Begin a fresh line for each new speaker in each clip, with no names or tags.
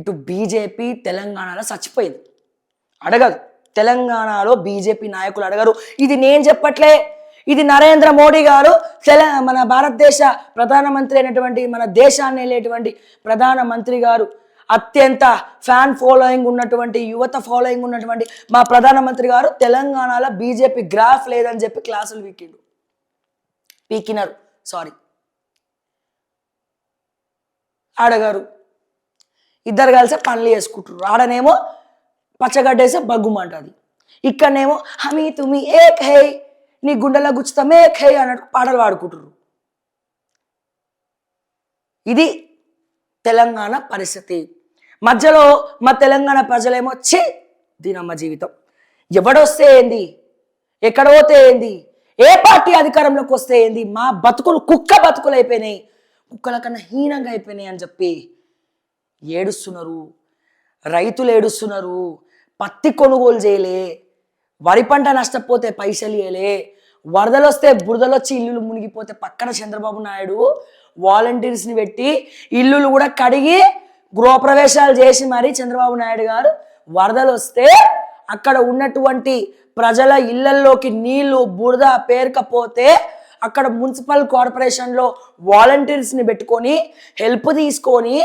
ఇటు బీజేపీ తెలంగాణలో చచ్చిపోయింది. అడగదు. తెలంగాణలో బీజేపీ నాయకులు అడగరు. ఇది నేను చెప్పట్లే, ఇది నరేంద్ర మోడీ గారు మన భారతదేశ ప్రధానమంత్రి అయినటువంటి, మన దేశాన్ని వెళ్ళేటువంటి ప్రధానమంత్రి గారు, అత్యంత ఫ్యాన్ ఫాలోయింగ్ ఉన్నటువంటి, యువత ఫాలోయింగ్ ఉన్నటువంటి మా ప్రధానమంత్రి గారు తెలంగాణలో బీజేపీ గ్రాఫ్ లేదని చెప్పి క్లాసులు పీకినారు. సారీ, అడగారు. ఇద్దరు కలిసి పనులు చేసుకుంటారు. ఆడనేమో పచ్చగడ్డేసి బగ్గుమంటుంది, ఇక్కడనేమో హమీ తుమి ఏక్ హై, నీ గుండెలో గుచ్చుతాం ఏక్ హై అన్నట్టు పాటలు పాడుకుంటారు. ఇది తెలంగాణ పరిస్థితి. మధ్యలో మా తెలంగాణ ప్రజలేమో దీనమ్మ జీవితం, ఎవడొస్తే ఏంది, ఎక్కడ పోతే ఏంది, ఏ పార్టీ అధికారంలోకి వస్తే ఏంది, మా బతుకులు కుక్క బతుకులు అయిపోయినాయి, కుక్కల కన్నా హీనంగా అయిపోయినాయి అని చెప్పి ఏడుస్తున్నారు. రైతులు ఏడుస్తున్నారు. పత్తి కొనుగోలు చేయలే, వరి పంట నష్టపోతే పైసలు ఇవ్వలే, వరదలు వస్తే బురదలు వచ్చి ఇల్లులు మునిగిపోతే పక్కన చంద్రబాబు నాయుడు వాలంటీర్స్ని పెట్టి ఇల్లులు కూడా కడిగి గృహప్రవేశాలు చేసి మరి చంద్రబాబు నాయుడు గారు వరదలు వస్తే అక్కడ ఉన్నటువంటి ప్రజల ఇళ్లల్లోకి నీళ్లు బురద పేరుకపోతే అక్కడ మున్సిపల్ కార్పొరేషన్లో వాలంటీర్స్ని పెట్టుకొని హెల్ప్ తీసుకొని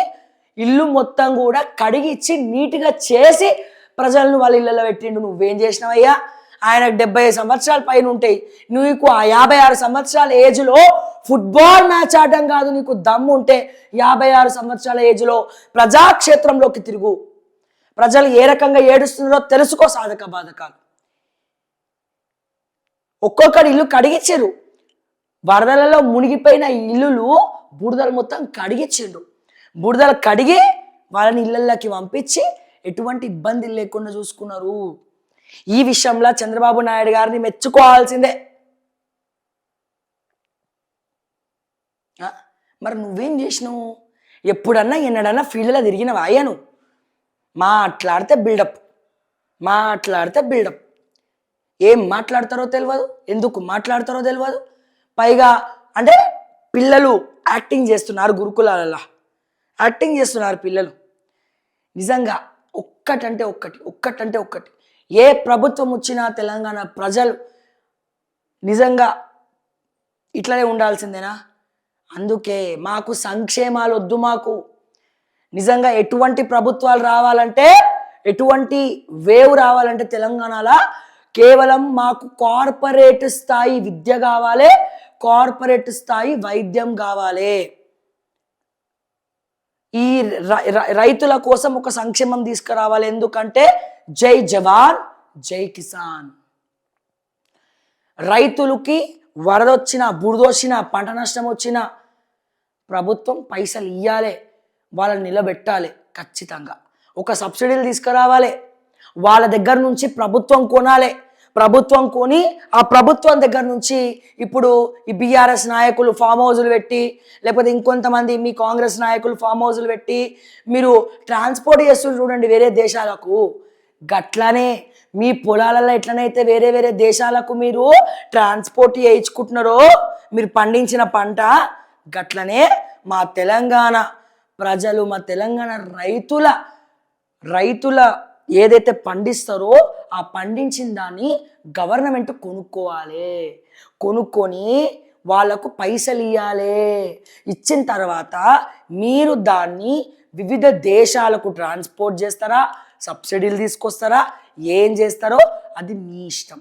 ఇల్లు మొత్తం కూడా కడిగిచ్చి నీట్గా చేసి ప్రజలను వాళ్ళ ఇళ్ళలో పెట్టిండు. నువ్వేం చేసినావయ్యా? ఆయనకు 75 సంవత్సరాల పైన ఉంటాయి, నీకు ఆ 56 సంవత్సరాల ఏజ్లో ఫుట్బాల్ మ్యాచ్ ఆడడం కాదు, నీకు దమ్ము ఉంటే 56 సంవత్సరాల ఏజ్లో ప్రజాక్షేత్రంలోకి తిరుగు, ప్రజలు ఏ రకంగా ఏడుస్తున్నారో తెలుసుకో సాధక బాధకాలు. ఒక్కొక్కటి ఇల్లు కడిగిచ్చారు. వరదలలో మునిగిపోయిన ఇల్లులు బురదలు మొత్తం కడిగిచ్చిండు. బురదలు కడిగి వాళ్ళని ఇళ్ళల్లోకి పంపించి ఎటువంటి ఇబ్బంది లేకుండా చూసుకున్నారు. ఈ విషయంలో చంద్రబాబు నాయుడు గారిని మెచ్చుకోవాల్సిందే. మరి నువ్వేం చేసినావు? ఎప్పుడన్నా ఎన్నడన్నా ఫీల్డ్లో తిరిగినవా? అయ్యాను మాట్లాడితే బిల్డప్, ఏం మాట్లాడతారో తెలియదు, ఎందుకు మాట్లాడతారో తెలియదు. పైగా అంటే పిల్లలు యాక్టింగ్ చేస్తున్నారు, గురుకులాలలో యాక్టింగ్ చేస్తున్నారు పిల్లలు. నిజంగా ఒక్కటంటే ఒక్కటి ఏ ప్రభుత్వం వచ్చినా తెలంగాణ ప్రజలు నిజంగా ఇట్లనే ఉండాల్సిందేనా? అందుకే మాకు సంక్షేమాలు వద్దు. మాకు నిజంగా ఎటువంటి ప్రభుత్వాలు రావాలంటే, ఎటువంటి వేవ్ రావాలంటే తెలంగాణలో కేవలం మాకు కార్పొరేట్ స్థాయి విద్య కావాలి, కార్పొరేట్ స్థాయి వైద్యం కావాలి. ఈ రైతుల కోసం ఒక సంక్షేమం తీసుకురావాలి. ఎందుకంటే జై జవాన్ జై కిసాన్. రైతులకి వరదొచ్చిన, బురదొచ్చిన, పంట నష్టం వచ్చిన ప్రభుత్వం పైసలు ఇవ్వాలి, వాళ్ళని నిలబెట్టాలి. ఖచ్చితంగా ఒక సబ్సిడీలు తీసుకురావాలి. వాళ్ళ దగ్గర నుంచి ప్రభుత్వం కొనాలి. ప్రభుత్వం కొని ఆ ప్రభుత్వం దగ్గర నుంచి ఇప్పుడు ఈ బీఆర్ఎస్ నాయకులు ఫామ్ హౌజులు పెట్టి, లేకపోతే ఇంకొంతమంది మీ కాంగ్రెస్ నాయకులు ఫామ్ హౌజులు పెట్టి మీరు ట్రాన్స్పోర్ట్ చేస్తున్నారు చూడండి వేరే దేశాలకు. గట్లనే మీ పొలాలలో ఎట్లనైతే వేరే వేరే దేశాలకు మీరు ట్రాన్స్పోర్ట్ చేయించుకుంటున్నారో మీరు పండించిన పంట, గట్లనే మా తెలంగాణ ప్రజలు, మా తెలంగాణ రైతుల ఏదైతే పండిస్తారో ఆ పండించిన దాన్ని గవర్నమెంట్ కొనుక్కొని వాళ్ళకు పైసలు ఇవ్వాలి. ఇచ్చిన తర్వాత మీరు దాన్ని వివిధ దేశాలకు ట్రాన్స్పోర్ట్ చేస్తారా, సబ్సిడీలు తీసుకొస్తారా, ఏం చేస్తారో అది మీ ఇష్టం.